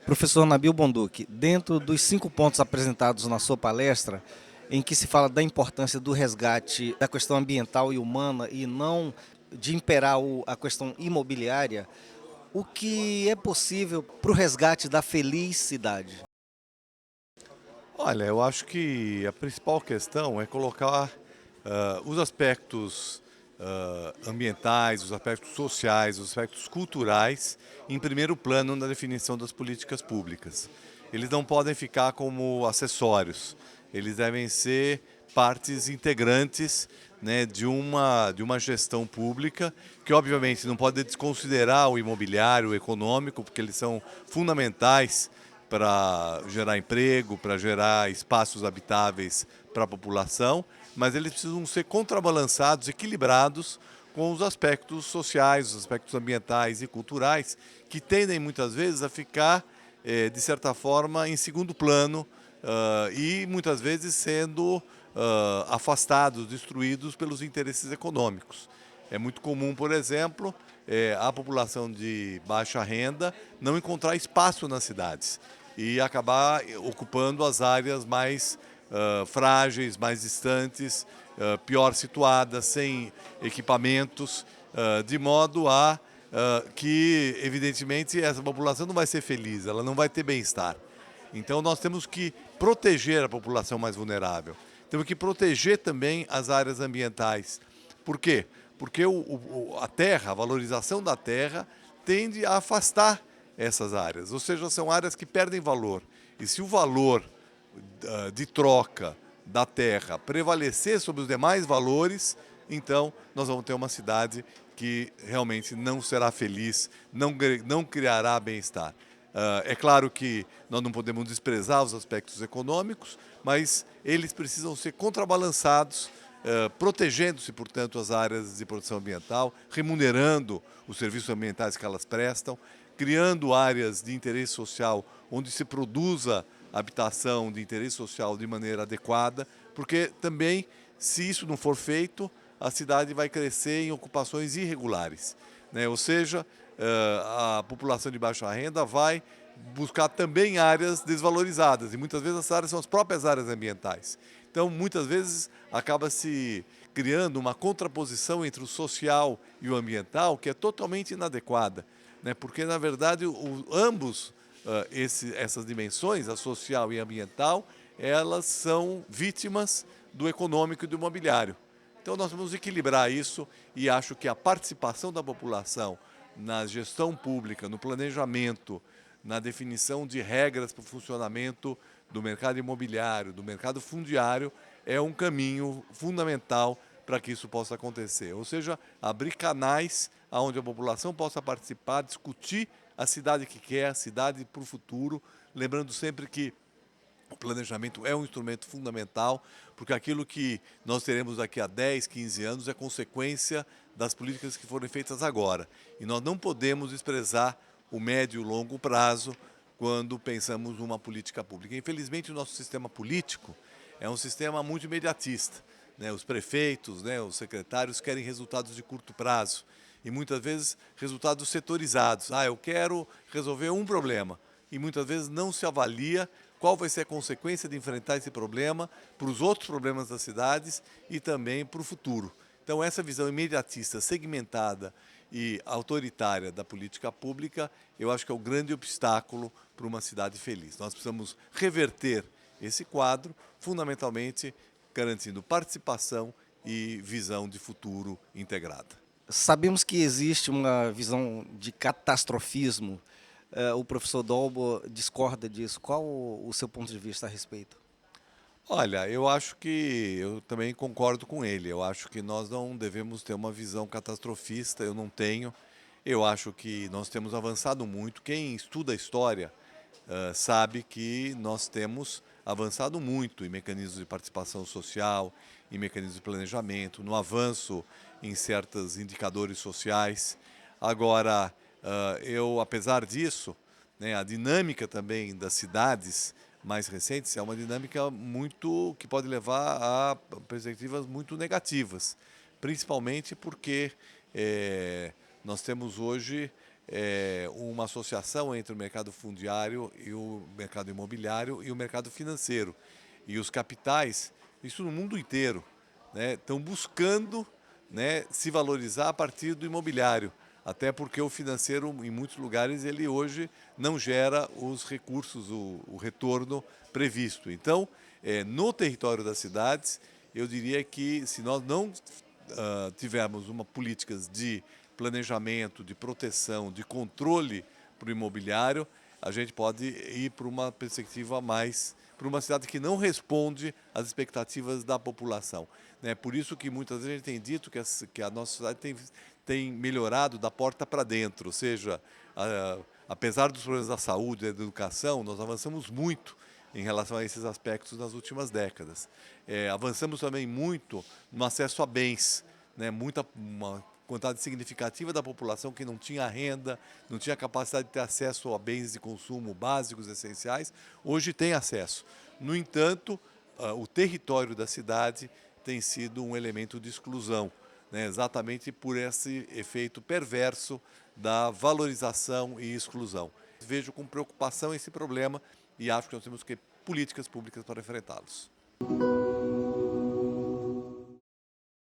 Professor Nabil Bonduque, dentro dos 5 pontos apresentados na sua palestra, em que se fala da importância do resgate da questão ambiental e humana e não de imperar a questão imobiliária, o que é possível para o resgate da feliz cidade? Olha, eu acho que a principal questão é colocar os aspectos ambientais, os aspectos sociais, os aspectos culturais em primeiro plano na definição das políticas públicas. Eles não podem ficar como acessórios, eles devem ser partes integrantes, né, de uma gestão pública que obviamente não pode desconsiderar o imobiliário, o econômico, porque eles são fundamentais para gerar emprego, para gerar espaços habitáveis para a população, mas eles precisam ser contrabalançados, equilibrados com os aspectos sociais, os aspectos ambientais e culturais, que tendem muitas vezes a ficar, de certa forma, em segundo plano e muitas vezes sendo afastados, destruídos pelos interesses econômicos. É muito comum, por exemplo, a população de baixa renda não encontrar espaço nas cidades e acabar ocupando as áreas mais frágeis, mais distantes, pior situadas, sem equipamentos, de modo a que, evidentemente, essa população não vai ser feliz, ela não vai ter bem-estar. Então, nós temos que proteger a população mais vulnerável. Temos que proteger também as áreas ambientais. Por quê? Porque a terra, a valorização da terra, tende a afastar essas áreas. Ou seja, são áreas que perdem valor. E se o valor de troca da terra prevalecer sobre os demais valores, então nós vamos ter uma cidade que realmente não será feliz, não criará bem-estar. É claro que nós não podemos desprezar os aspectos econômicos, mas eles precisam ser contrabalançados, protegendo-se, portanto, as áreas de proteção ambiental, remunerando os serviços ambientais que elas prestam, criando áreas de interesse social onde se produza habitação de interesse social de maneira adequada, porque também, se isso não for feito, a cidade vai crescer em ocupações irregulares, né? Ou seja, a população de baixa renda vai buscar também áreas desvalorizadas, e muitas vezes essas áreas são as próprias áreas ambientais. Então, muitas vezes, acaba se criando uma contraposição entre o social e o ambiental que é totalmente inadequada, né? Porque, na verdade, ambos essas dimensões, a social e a ambiental, elas são vítimas do econômico e do imobiliário. Então nós vamos equilibrar isso e acho que a participação da população na gestão pública, no planejamento, na definição de regras para o funcionamento do mercado imobiliário, do mercado fundiário, é um caminho fundamental para que isso possa acontecer. Ou seja, abrir canais onde a população possa participar, discutir a cidade que quer, a cidade para o futuro, lembrando sempre que o planejamento é um instrumento fundamental, porque aquilo que nós teremos daqui a 10, 15 anos é consequência das políticas que foram feitas agora. E nós não podemos desprezar o médio e o longo prazo quando pensamos numa política pública. Infelizmente, o nosso sistema político é um sistema muito imediatista, né? Os prefeitos, né, os secretários querem resultados de curto prazo e muitas vezes resultados setorizados. Eu quero resolver um problema e muitas vezes não se avalia qual vai ser a consequência de enfrentar esse problema para os outros problemas das cidades e também para o futuro. Então, essa visão imediatista, segmentada e autoritária da política pública, eu acho que é o grande obstáculo para uma cidade feliz. Nós precisamos reverter esse quadro, fundamentalmente garantindo participação e visão de futuro integrada. Sabemos que existe uma visão de catastrofismo. O professor Dolbo discorda disso. Qual o seu ponto de vista a respeito? Olha, eu acho que eu também concordo com ele. Eu acho que nós não devemos ter uma visão catastrofista, eu não tenho. Eu acho que nós temos avançado muito. Quem estuda a história sabe que nós temos avançado muito em mecanismos de participação social, em mecanismos de planejamento, no avanço em certos indicadores sociais. Agora, apesar disso, né, a dinâmica também das cidades mais recentes é uma dinâmica muito que pode levar a perspectivas muito negativas, principalmente porque nós temos hoje uma associação entre o mercado fundiário e o mercado imobiliário e o mercado financeiro. E os capitais, isso no mundo inteiro, né, estão buscando, né, se valorizar a partir do imobiliário. Até porque o financeiro, em muitos lugares, ele hoje não gera os recursos, o retorno previsto. Então, no território das cidades, eu diria que se nós não tivermos uma políticas de planejamento, de proteção, de controle para o imobiliário, a gente pode ir para uma perspectiva mais, para uma cidade que não responde às expectativas da população. Né? Por isso que muitas vezes a gente tem dito que a nossa cidade tem melhorado da porta para dentro, ou seja, apesar dos problemas da saúde e da educação, nós avançamos muito em relação a esses aspectos nas últimas décadas. Avançamos também muito no acesso a bens, né? Uma quantidade significativa da população que não tinha renda, não tinha capacidade de ter acesso a bens de consumo básicos, essenciais, hoje tem acesso. No entanto, o território da cidade tem sido um elemento de exclusão, né? Exatamente por esse efeito perverso da valorização e exclusão. Vejo com preocupação esse problema e acho que nós temos que ter políticas públicas para enfrentá-los.